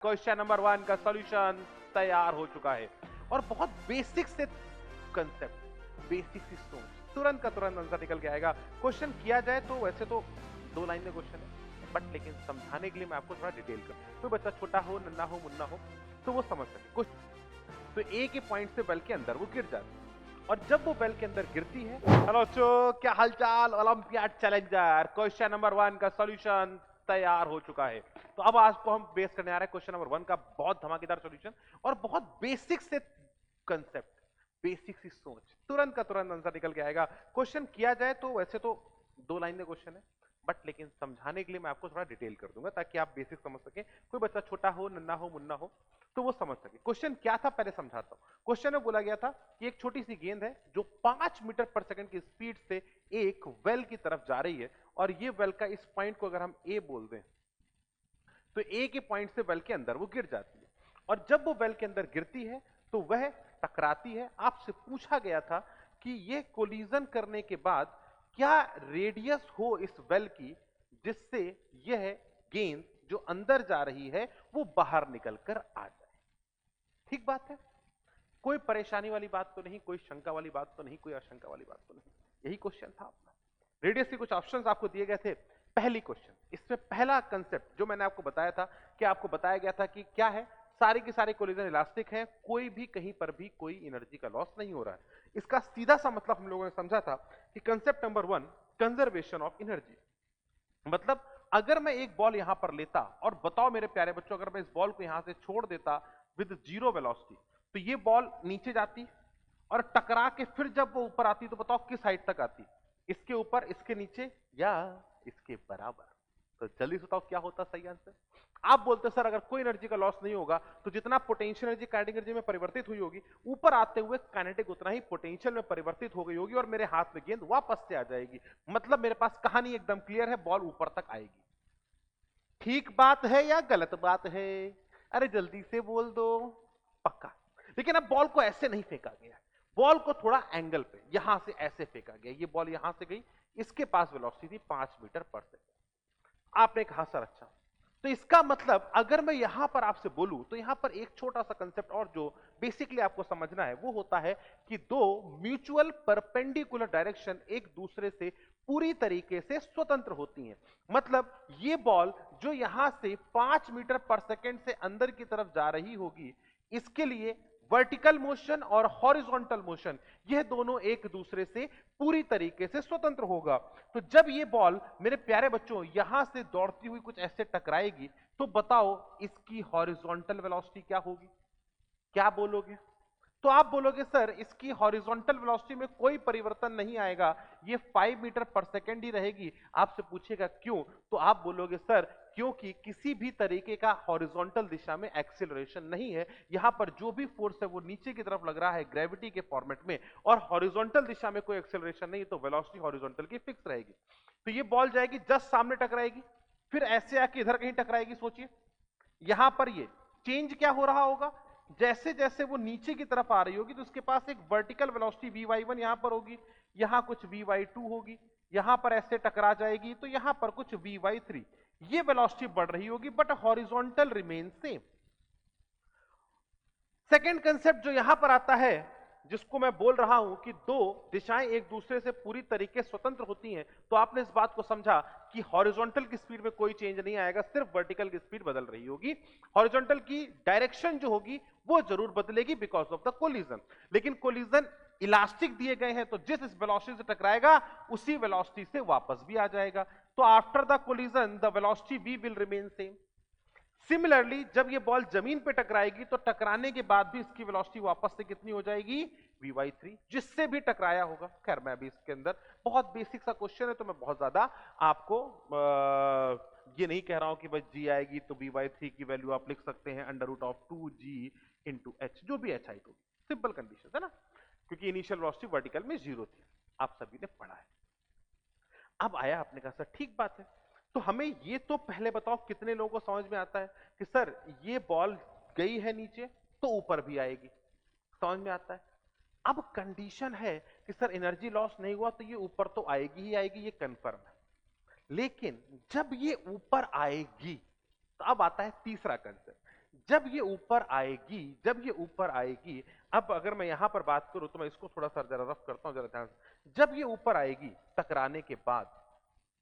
Question number 1 का solution तैयार हो चुका है और बहुत बेसिक से कंसेप्ट, बेसिक सी सोच, तुरंत का तुरंत आंसर निकल के आएगा। क्वेश्चन किया जाए तो वैसे तो 2 लाइन में क्वेश्चन है, बट लेकिन समझाने के लिए मैं आपको थोड़ा डिटेल कर, कोई बच्चा छोटा हो, नन्हा हो, मुन्ना हो तो वो समझ सके। कुछ तो एक ही पॉइंट से बेल के अंदर वो गिर जाती है और जब वो बेल के अंदर गिरती है, हेलो बच्चों, क्या हालचाल, ओलंपियाड चैलेंजर, क्वेश्चन नंबर 1 का सॉल्यूशन तैयार हो चुका है। तो अब आज को हम बेस करने आ रहे हैं क्वेश्चन नंबर 1 का बहुत धमाकेदार सॉल्यूशन और बहुत बेसिक से कंसेप्ट, बेसिक सी सोच, तुरंत का तुरंत आंसर निकल के आएगा। क्वेश्चन किया जाए तो वैसे तो 2 लाइन में क्वेश्चन है, बट लेकिन समझाने के लिए मैं आपको थोड़ा डिटेल कर दूंगा ताकि आप बेसिक समझ सके। कोई बच्चा छोटा हो, नन्हा हो, मुन्ना हो तो वो समझ सके। क्वेश्चन क्या था पहले समझाता हूं। क्वेश्चन में बोला गया था कि एक छोटी सी गेंद है जो 5 मीटर पर सेकंड की स्पीड से एक वेल की तरफ जा रही है और ये वेल का इस पॉइंट को अगर हम ए बोल दें तो ए के पॉइंट से वेल के अंदर वो गिर जाती है और जब वो वेल के अंदर गिरती है तो वह टकराती है। आपसे पूछा गया था कि ये कोलिजन करने के बाद क्या रेडियस हो इस वेल की जिससे यह गेंद जो अंदर जा रही है वो बाहर निकल कर आ जाए। ठीक बात है, कोई परेशानी वाली बात तो नहीं, कोई शंका वाली बात तो नहीं, कोई आशंका वाली बात तो नहीं। यही क्वेश्चन था आपका। रेडियस के कुछ ऑप्शंस आपको दिए गए थे। पहली क्वेश्चन, इसमें पहला कंसेप्ट जो मैंने आपको बताया था कि आपको बताया गया था कि क्या है, सारे के सारे कोलिजन इलास्टिक हैं, कोई भी कहीं पर भी कोई एनर्जी का लॉस नहीं हो रहा है। इसका सीधा सा मतलब हम लोगों ने समझा था कि concept number 1, conservation of energy. मतलब अगर मैं एक बॉल यहां पर लेता और बताओ मेरे प्यारे बच्चों, अगर मैं इस बॉल को यहां से छोड़ देता विद जीरो वेलोसिटी तो ये बॉल नीचे जाती और टकरा के फिर जब वो ऊपर आती तो बताओ किस हाइट तक आती, इसके ऊपर, इसके नीचे या इसके बराबर। तो जल्दी से बताओ क्या होता सही आंसर। आप बोलते सर अगर कोई एनर्जी का लॉस नहीं होगा तो जितना पोटेंशियल एनर्जी काइनेटिक एनर्जी में परिवर्तित हुई होगी ऊपर आते हुए काइनेटिक उतना ही पोटेंशियल में परिवर्तित हो गई होगी और मेरे हाथ में गेंद वापस से आ जाएगी। मतलब मेरे पास कहानी एकदम क्लियर है, बॉल ऊपर तक आएगी। ठीक बात है या गलत बात है? अरे जल्दी से बोल दो। पक्का। लेकिन अब बॉल को ऐसे नहीं फेंका गया, बॉल को थोड़ा एंगल पे यहां से ऐसे फेंका गया। ये बॉल यहां से गई, इसके पास वेलोसिटी 5 मीटर पर सेकंड। आपने कहा सर अच्छा, तो इसका मतलब अगर मैं यहां पर आपसे बोलूं तो यहां पर एक छोटा सा कंसेप्ट और जो बेसिकली आपको समझना है वो होता है कि दो म्यूचुअल परपेंडिकुलर डायरेक्शन एक दूसरे से पूरी तरीके से स्वतंत्र होती हैं। मतलब ये बॉल जो यहां से 5 मीटर पर सेकंड से अंदर की तरफ जा रही होगी, इसके लिए वर्टिकल मोशन और हॉरिजॉन्टल मोशन यह दोनों एक दूसरे से पूरी तरीके से स्वतंत्र होगा। तो जब ये बॉल मेरे प्यारे बच्चों यहां से दौड़ती हुई कुछ ऐसे टकराएगी तो बताओ इसकी हॉरिजॉन्टल वेलोसिटी क्या होगी? क्या बोलोगे? तो आप बोलोगे सर इसकी हॉरिजॉन्टल वेलोसिटी में कोई परिवर्तन नहीं आएगा, ये 5 मीटर पर सेकंड ही रहेगी। आपसे पूछेगा क्यों, तो आप बोलोगे सर क्योंकि किसी भी तरीके का हॉरिजॉन्टल दिशा में एक्सीलरेशन नहीं है। यहां पर जो भी फोर्स है वो नीचे की तरफ लग रहा है ग्रेविटी के फॉर्मेट में और हॉरिजॉन्टल दिशा में कोई एक्सीलरेशन नहीं, तो वेलोसिटी हॉरिजॉन्टल की फिक्स रहेगी। तो ये बॉल जाएगी जस्ट सामने टकराएगी, फिर ऐसे आके इधर कहीं टकराएगी। सोचिए यहां पर ये चेंज क्या हो रहा होगा, जैसे जैसे वो नीचे की तरफ आ रही होगी तो उसके पास एक वर्टिकल वेलोसिटी Vy1 यहां पर होगी, यहां कुछ Vy2 होगी, यहां पर ऐसे टकरा जाएगी तो यहां पर कुछ Vy3, ये वेलोसिटी बढ़ रही होगी but horizontal remain same. Second concept जो यहां पर आता है जिसको मैं बोल रहा हूं कि दो दिशाएं एक दूसरे से पूरी तरीके स्वतंत्र होती हैं, तो आपने इस बात को समझा कि हॉरिजॉन्टल की स्पीड में कोई चेंज नहीं आएगा, सिर्फ वर्टिकल की स्पीड बदल रही होगी। हॉरिजॉन्टल की डायरेक्शन जो होगी वो जरूर बदलेगी बिकॉज ऑफ द कोलिजन, लेकिन कोलिजन इलास्टिक दिए गए हैं तो जिस इस वेलोसिटी से टकराएगा उसी वेलोसिटी से वापस भी आ जाएगा। तो after the collision the velocity V will remain same. Similarly जब ये बॉल जमीन पे टकराएगी तो टकराने के बाद भी इसकी वेलोसिटी वापस से कितनी हो जाएगी? Vy3, जिससे भी टकराया होगा। खैर मैं अभी इसके अंदर बहुत बेसिक सा क्वेश्चन है तो मैं बहुत ज्यादा आपको ये नहीं कह रहा हूं कि बस G आएगी तो Vy3 की वैल्यू आप लिख सकते हैं √2G इंटू एच, जो भी एच हाइट होगी, सिंपल कंडीशन है ना, क्योंकि इनिशियल वेलोसिटी वर्टिकल में 0 थी, आप सभी ने पढ़ा है। अब आया आपने कहा सर ठीक बात है, तो हमें ये तो पहले बताओ कितने लोगों को समझ में आता है कि सर ये बॉल गई है नीचे तो ऊपर भी आएगी, समझ में आता है। अब कंडीशन है कि सर एनर्जी लॉस नहीं हुआ तो ये ऊपर तो आएगी ही आएगी, ये कंफर्म है। लेकिन जब ये ऊपर आएगी तो अब आता है तीसरा कंसेप्ट। जब ये ऊपर आएगी, जब ये ऊपर आएगी, अब अगर मैं यहां पर बात करूं तो मैं इसको थोड़ा सा जरा रफ करता हूं, जरा ध्यान से। जब ये ऊपर आएगी टकराने के बाद,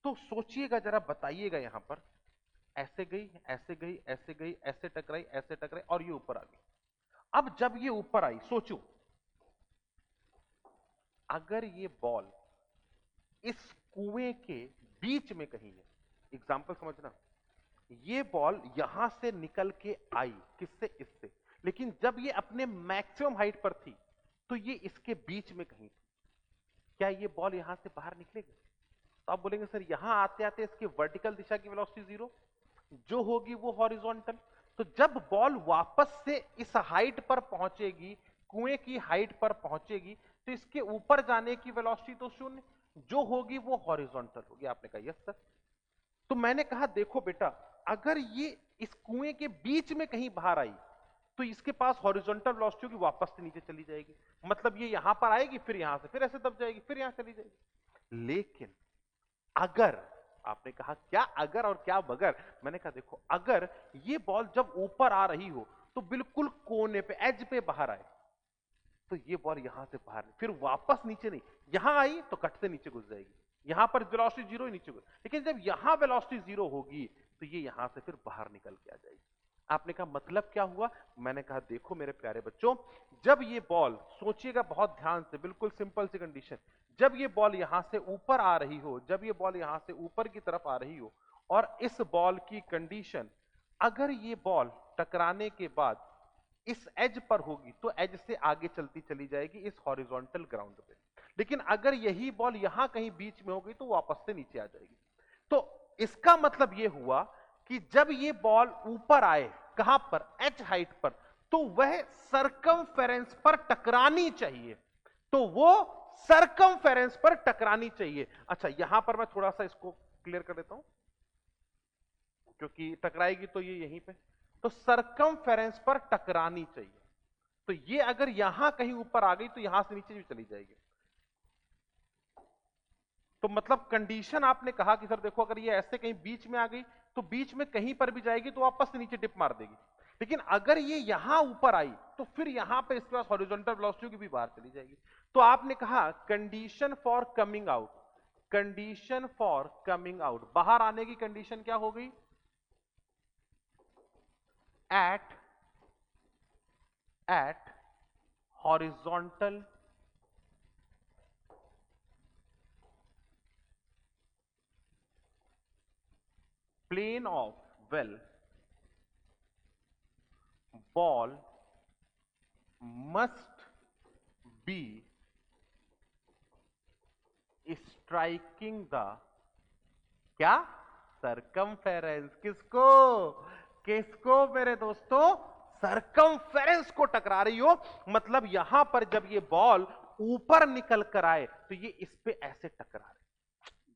तो सोचिएगा जरा, बताइएगा यहां पर ऐसे गई, ऐसे गई, ऐसे गई, ऐसे टकराई, ऐसे टकराई और ये ऊपर आ गई। अब जब ये ऊपर आई, सोचो अगर ये बॉल इस कुएं के बीच में कहीं है, एग्जाम्पल समझना, ये बॉल यहां से निकल के आई, किससे, इससे, लेकिन जब ये अपने मैक्सिमम हाइट पर थी तो ये इसके बीच में कहीं थी, क्या ये बॉल यहां से बाहर निकलेगी? तो आप बोलेंगे सर यहां आते आते इसकी वर्टिकल दिशा की वेलोसिटी जीरो, जो होगी वो हॉरिजॉन्टल। तो जब बॉल वापस से इस हाइट पर पहुंचेगी, कुएं की हाइट पर पहुंचेगी, तो इसके ऊपर जाने की वेलोसिटी तो शून्य, जो होगी वो हॉरिजॉन्टल होगी। आपने कहा यस सर। तो मैंने कहा देखो बेटा, अगर ये इस कुएं के बीच में कहीं बाहर आई तो इसके पास हॉरिजॉन्टल वेलोसिटी होगी, वापस से नीचे चली जाएगी, मतलब ये यहां पर आएगी, फिर यहां से फिर ऐसे दब जाएगी, फिर यहां चली जाएगी। लेकिन अगर, आपने कहा क्या अगर और क्या मगर, मैंने कहा देखो, अगर ये बॉल जब ऊपर आ रही हो तो बिल्कुल कोने पे, एज पे बाहर आए, तो ये बॉल यहां से बाहर फिर वापस नीचे नहीं, यहां आई तो कट से नीचे घुस जाएगी, यहां पर वेलोसिटी जीरो ही नीचे घुस, लेकिन जब यहां वेलोसिटी जीरो होगी तो ये यहां से फिर बाहर निकल के आ जाएगी। आपने कहा मतलब क्या हुआ? मैंने कहा देखो मेरे प्यारे बच्चों, जब ये बॉल, सोचिएगा बहुत ध्यान से, बिल्कुल सिंपल सी कंडीशन, जब ये बॉल यहां से ऊपर आ रही हो, जब ये बॉल यहां से ऊपर की तरफ आ रही हो, और इस बॉल की कंडीशन, अगर ये बॉल टकराने के बाद इस एज पर होगी तो एज से आगे चलती चली जाएगी इस हॉरिजॉन्टल ग्राउंड पे, लेकिन अगर यही बॉल यहां कहीं बीच में हो गई तो वापस से नीचे आ जाएगी। तो इसका मतलब यह हुआ कि जब ये बॉल ऊपर आए, कहां पर, एच हाइट पर, तो वह सरकमफेरेंस पर टकरानी चाहिए, तो वो सरकमफेरेंस पर टकरानी चाहिए। अच्छा, यहां पर मैं थोड़ा सा इसको क्लियर कर देता हूं, क्योंकि टकराएगी तो ये यहीं पे, तो सरकमफेरेंस पर टकरानी चाहिए, तो ये अगर यहां कहीं ऊपर आ गई तो यहां से नीचे भी चली जाएगी। तो मतलब कंडीशन आपने कहा कि सर देखो, अगर ये ऐसे कहीं बीच में आ गई तो बीच में कहीं पर भी जाएगी तो वापस से नीचे डिप मार देगी, लेकिन अगर ये यहां ऊपर आई तो फिर यहां पे इसके पास हॉरिजॉन्टल वेलोसिटी की भी बाहर चली जाएगी। तो आपने कहा condition for coming out, condition for coming out, बाहर आने की कंडीशन क्या हो गई? At horizontal plane of well, ball must be striking the, क्या, सरकमफेरेंस, किसको, किसको मेरे दोस्तों, सरकमफेरेंस को टकरा रही हो, मतलब यहां पर जब ये बॉल ऊपर निकल कर आए तो ये इस पे ऐसे टकरा रही,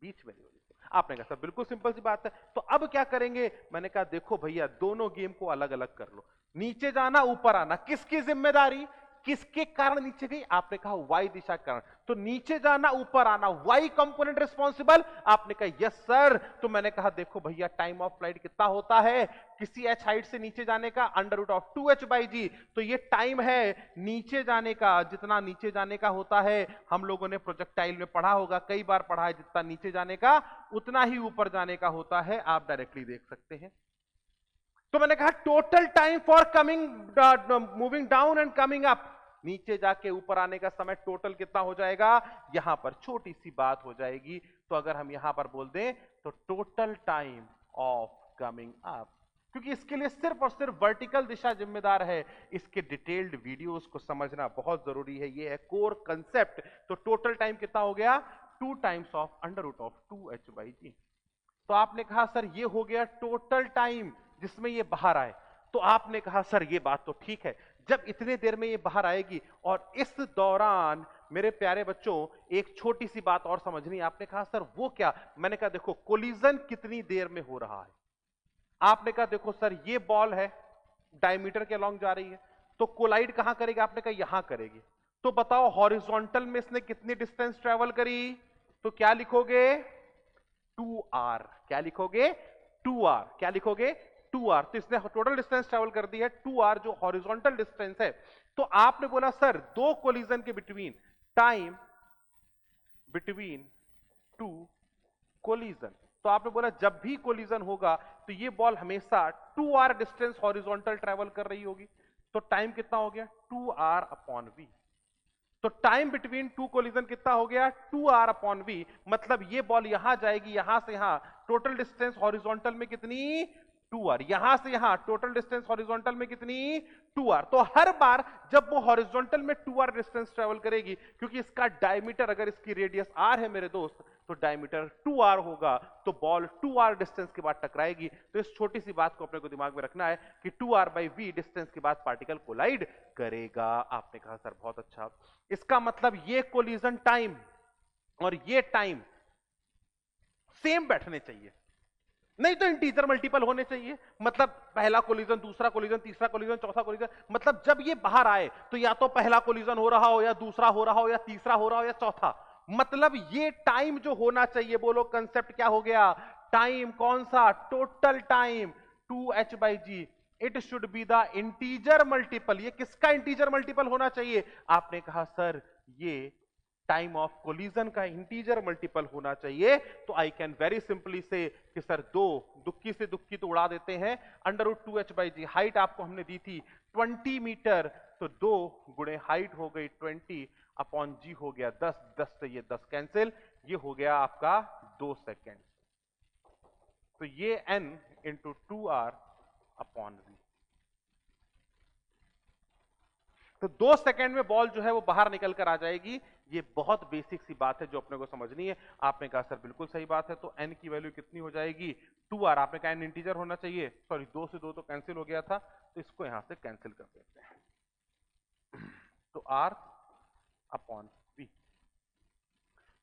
बीच में नहीं हो रही। आपने कहा सर बिल्कुल सिंपल सी बात है, तो अब क्या करेंगे? मैंने कहा देखो भैया, दोनों गेम को अलग अलग कर लो, नीचे जाना ऊपर आना किसकी जिम्मेदारी, किसके कारण नीचे गई? आपने कहा वाई दिशा के कारण, तो नीचे जाना ऊपर आना वाई कंपोनेंट रिस्पॉन्सिबल, आपने कहा यस सर। तो मैंने कहा देखो भैया, टाइम ऑफ फ्लाइट कितना होता है किसी एच हाइट से नीचे जाने का? √2h/g, तो ये टाइम है नीचे जाने का, जितना नीचे जाने का होता है, हम लोगों ने प्रोजेक्टाइल में पढ़ा होगा, कई बार पढ़ा है, जितना नीचे जाने का उतना ही ऊपर जाने का होता है, आप डायरेक्टली देख सकते हैं। तो मैंने कहा total time for coming, moving down and coming up, नीचे जाके ऊपर आने का समय टोटल कितना हो जाएगा? यहां पर छोटी सी बात हो जाएगी, तो अगर हम यहां पर बोल दें तो total time of coming up, क्योंकि इसके लिए सिर्फ और सिर्फ वर्टिकल दिशा जिम्मेदार है, इसके डिटेल्ड वीडियोस को समझना बहुत जरूरी है, ये है कोर कंसेप्ट। तो टोटल टाइम कितना हो गया? 2 टाइम्स ऑफ √2h/g। तो आपने कहा सर ये हो गया टोटल टाइम जिसमें ये बाहर आए, तो आपने कहा सर ये बात तो ठीक है, जब इतने देर में ये बाहर आएगी, और इस दौरान मेरे प्यारे बच्चों एक छोटी सी बात और समझनी। आपने कहा सर वो क्या? मैंने कहा देखो, कोलिजन कितनी देर में हो रहा है? आपने कहा देखो सर, ये बॉल है डायमीटर के अलॉन्ग जा रही है, तो कोलाइड कहां करेगी? आपने कहा यहां करेगी, तो बताओ हॉरिजॉन्टल में इसने कितनी डिस्टेंस ट्रेवल करी? तो क्या लिखोगे? 2r। क्या लिखोगे? 2r। क्या लिखोगे? 2r, तो इसने टोटल डिस्टेंस ट्रेवल कर दी है 2r जो हॉरिजॉन्टल डिस्टेंस है। तो आपने बोला सर दो कोलिजन के between time between two collision, तो आपने बोला जब भी कोलिजन होगा तो ये बॉल हमेशा 2r डिस्टेंस हॉरिजॉन्टल ट्रेवल कर रही होगी। तो टाइम कितना हो गया 2r अपॉन v। तो टाइम बिटवीन टू कोलिजन कितना हो गया 2r अपॉन v, मतलब ये बॉल यहां जाएगी यहां से यहां, टोटल डिस्टेंस हॉरिजॉन्टल में कितनी 2r, यहां से यहां टोटल डिस्टेंस हॉरिजॉन्टल में कितनी 2r। तो हर बार जब वो हॉरिजॉन्टल में 2r डिस्टेंस ट्रेवल करेगी, क्योंकि इसका डायमीटर अगर इसकी रेडियस r है मेरे दोस्त, तो डायमीटर 2r होगा, तो बॉल 2r डिस्टेंस के बाद टकराएगी। तो इस छोटी सी बात को अपने को दिमाग में रखना है कि 2r बाई v डिस्टेंस के बाद पार्टिकल कोलाइड करेगा। आपने कहा सर बहुत अच्छा, इसका मतलब ये कोलिजन टाइम और ये टाइम सेम बैठने चाहिए, नहीं तो इंटीजर मल्टीपल होने चाहिए। मतलब पहला कोलिजन, दूसरा कोलिजन, तीसरा कोलिजन, चौथा कोलिजन, मतलब जब ये बाहर आए तो या तो पहला कोलिजन हो रहा हो, या दूसरा हो रहा हो, या तीसरा हो रहा हो, या चौथा। मतलब ये टाइम जो होना चाहिए, बोलो कंसेप्ट क्या हो गया, टाइम कौन सा, total time 2h/g, it should be the integer multiple. ये किसका इंटीजर मल्टीपल होना चाहिए, आपने कहा सर ये टाइम ऑफ कोलिजन का इंटीजर मल्टीपल होना चाहिए। तो आई कैन वेरी सिंपली से कि सर दो दुक्की से दुक्की तो उड़ा देते हैं, √2h/g, हाइट आपको हमने दी थी 20 मीटर, तो 2 गुणे हाइट हो गई 20 अपॉन g हो गया 10, 10 से ये 10 कैंसिल, ये हो गया आपका 2 सेकेंड। तो ये n into 2r upon v। तो 2 सेकंड में बॉल जो है वो बाहर निकल कर आ जाएगी। ये बहुत बेसिक सी बात है जो अपने को समझनी है। आपने कहा सर बिल्कुल सही बात है, तो n की वैल्यू कितनी हो जाएगी 2r, आपने कहा n इंटीजर होना चाहिए, सॉरी 2 से 2 तो कैंसिल हो गया था, तो इसको यहां से कैंसिल कर देते हैं, तो r अपॉन v।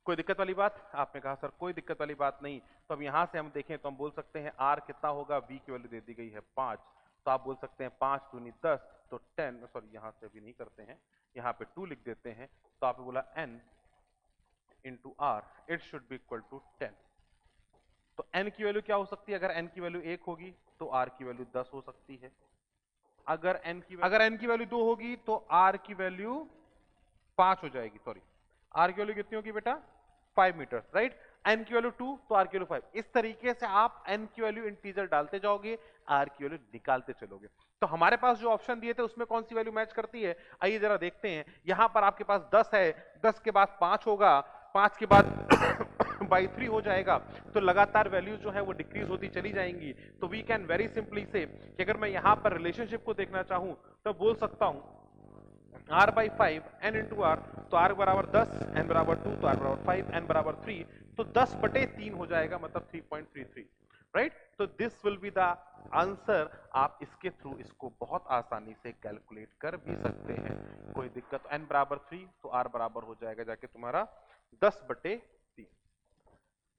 कोई दिक्कत वाली बात, आपने कहा सर कोई दिक्कत वाली बात नहीं। तो अब यहां से हम देखें तो हम बोल सकते हैं r कितना होगा, v की वैल्यू दे दी गई है 5, तो आप बोल सकते हैं 5 दूनी 10, तो 10, सॉरी यहां से अभी नहीं करते हैं, यहां पे 2 लिख देते हैं, तो आपने बोला n into r, it should be equal to 10। तो n की वैल्यू क्या हो सकती है, अगर n की वैल्यू 1 होगी तो r की वैल्यू 10 हो सकती है, अगर n की वैल्यू 2 होगी तो r की वैल्यू 5 हो जाएगी, सॉरी r की वैल्यू कितनी होगी बेटा 5 मीटर, राइट, n की वैल्यू 2 तो r की वैल्यू 5। इस तरीके से आप n की वैल्यू इंटीजर डालते जाओगे, r की वैल्यू निकालते चलोगे। तो हमारे पास जो ऑप्शन दिए थे उसमें कौन सी वैल्यू मैच करती है, आइए जरा देखते हैं। यहां पर आपके पास 10 है, 10 के बाद 5 होगा, 5 के बाद बाई 3 हो जाएगा, तो लगातार वैल्यू जो है वो डिक्रीज होती चली जाएंगी। तो वी कैन वेरी सिंपली से कि अगर मैं यहां पर रिलेशनशिप को देखना चाहूं तो बोल सकता हूं r/5 n इंटू आर, तो r बराबर 10, n बराबर 2, तो r बराबर 5, n बराबर 3, तो 10/3 हो जाएगा, मतलब 3.33, राइट। तो this will be the answer. आप इसके थ्रू इसको बहुत आसानी से कैलकुलेट कर भी सकते हैं, कोई दिक्कत। n बराबर 3 तो r बराबर हो जाएगा जाके तुम्हारा 10/3।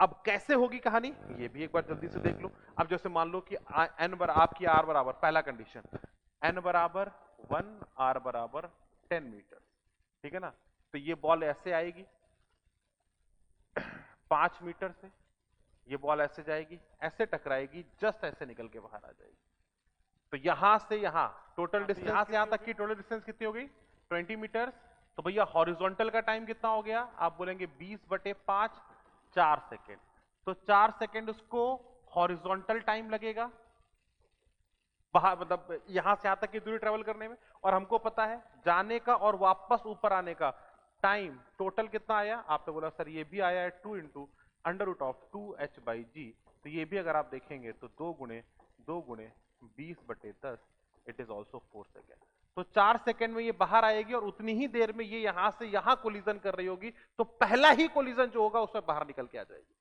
अब कैसे होगी कहानी, ये भी एक बार जल्दी से देख लो। अब जैसे मान लो कि आपकी r बराबर, पहला कंडीशन n बराबर 1, r बराबर 10 मीटर, ठीक है ना। तो ये बॉल ऐसे आएगी 5 मीटर से, ये बॉल ऐसे जाएगी, ऐसे टकराएगी, जस्ट ऐसे निकल के बाहर आ जाएगी। तो यहां से यहां टोटल डिस्टेंस, यहां से यहां तक की टोटल डिस्टेंस कितनी हो गई 20 मीटर। तो भैया हॉरिजॉन्टल का टाइम कितना हो गया, आप बोलेंगे 20/5, 4 सेकेंड। तो 4 सेकेंड उसको हॉरिजॉन्टल टाइम लगेगा बाहर, मतलब यहां से यहां तक की दूरी ट्रेवल करने में। और हमको पता है जाने का और वापस ऊपर आने का टाइम टोटल कितना आया, आपने बोला सर ये भी आया है 2 इंटू √2h/g। तो ये भी अगर आप देखेंगे तो 2 गुणे 20/10, इट इज ऑल्सो 4 सेकेंड। तो 4 सेकेंड में ये बाहर आएगी और उतनी ही देर में ये यहां से यहां कोलिजन कर रही होगी, तो पहला ही कोलिजन जो होगा उसमें बाहर निकल के आ जाएगी,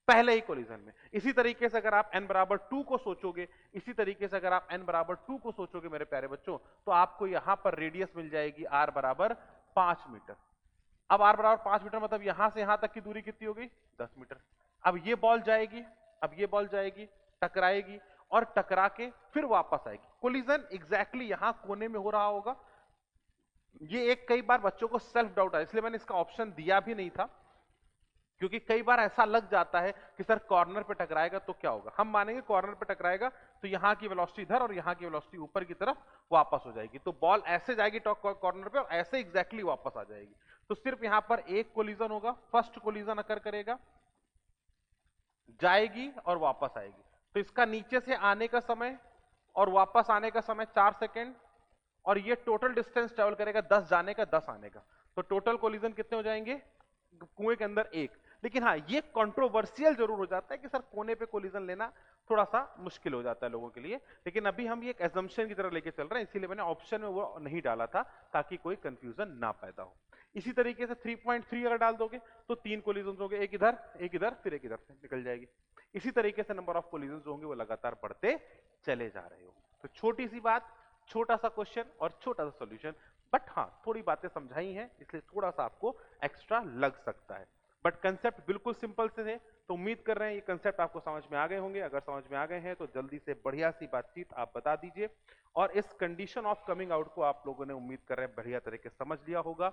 पहले ही कोलिजन में। इसी तरीके से अगर आप n बराबर 2 को सोचोगे, इसी तरीके से अगर आप n बराबर 2 को सोचोगे मेरे प्यारे बच्चों, तो आपको यहां पर रेडियस मिल जाएगी r बराबर 5 मीटर। अब r बराबर 5 मीटर मतलब यहां से यहां तक की दूरी कितनी हो गई 10 मीटर। अब ये बॉल जाएगी, टकराएगी और टकरा के फिर वापस आएगी। कोलिजन एग्जैक्टली यहां कोने में हो रहा होगा। ये एक कई बार बच्चों को सेल्फ डाउट है, इसलिए मैंने इसका ऑप्शन दिया भी नहीं था, क्योंकि कई बार ऐसा लग जाता है कि सर कॉर्नर पे टकराएगा तो क्या होगा। हम मानेंगे कॉर्नर पे टकराएगा तो यहाँ की वेलोसिटी इधर और यहाँ की वेलोसिटी ऊपर की तरफ वापस हो जाएगी। तो बॉल ऐसे जाएगी टॉप कॉर्नर पे और ऐसे एग्जैक्टली वापस आ जाएगी। तो सिर्फ यहाँ पर एक कोलिजन होगा, फर्स्ट कोलिजन अकर करेगा, जाएगी और वापस आएगी। तो इसका नीचे से आने का समय और वापस आने का समय 4 सेकेंड, और ये टोटल डिस्टेंस ट्रेवल करेगा 10 जाने का 10 आने का। तो टोटल कोलिजन कितने हो जाएंगे कुएं के अंदर? एक। लेकिन हाँ, ये कंट्रोवर्शियल जरूर हो जाता है कि सर कोने पे कोलिजन लेना थोड़ा सा मुश्किल हो जाता है लोगों के लिए, लेकिन अभी हम ये एक एजम्पशन की तरह लेके चल रहे हैं, इसीलिए मैंने ऑप्शन में वो नहीं डाला था ताकि कोई कंफ्यूजन ना पैदा हो। इसी तरीके से 3.3 अगर डाल दोगे तो 3 कोलिजन होंगे, एक इधर फिर एक इधर से निकल जाएगी। इसी तरीके से नंबर ऑफ कोलिजन होंगे वो लगातार बढ़ते चले जा रहे हो। तो छोटी सी बात, छोटा सा क्वेश्चन और छोटा सा सॉल्यूशन, बट हाँ थोड़ी बातें समझाई हैं इसलिए थोड़ा सा आपको एक्स्ट्रा लग सकता है, बट कंसेप्ट बिल्कुल सिंपल से थे। तो उम्मीद कर रहे हैं ये कंसेप्ट आपको समझ में आ गए होंगे। अगर समझ में आ गए हैं तो जल्दी से बढ़िया सी बातचीत आप बता दीजिए, और इस कंडीशन ऑफ कमिंग आउट को आप लोगों ने उम्मीद कर रहे हैं बढ़िया तरीके से समझ लिया होगा।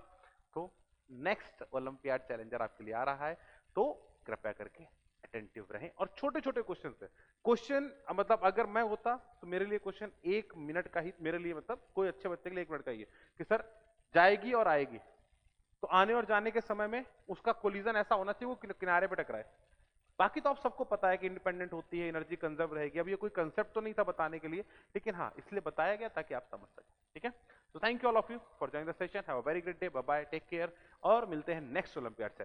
तो नेक्स्ट ओलंपियाड चैलेंजर आपके लिए आ रहा है, तो कृपया करके अटेंटिव रहें और छोटे छोटे क्वेश्चन से क्वेश्चन, मतलब अगर मैं होता तो मेरे लिए क्वेश्चन 1 मिनट का ही, मेरे लिए मतलब कोई अच्छे बच्चे के लिए 1 मिनट का ही है कि सर जाएगी और आएगी, तो आने और जाने के समय में उसका कोलिजन ऐसा होना चाहिए वो किनारे पे टकराए। बाकी तो आप सबको पता है कि इंडिपेंडेंट होती है, एनर्जी कंजर्व रहेगी। अब ये कोई कंसेप्ट तो नहीं था बताने के लिए, लेकिन हाँ इसलिए बताया गया ताकि आप समझ सकें। ठीक है, तो thank you all of you for joining the session. Have a very great day, bye bye, take care, और मिलते हैं नेक्स्ट ओलंपियाड चैलेंज।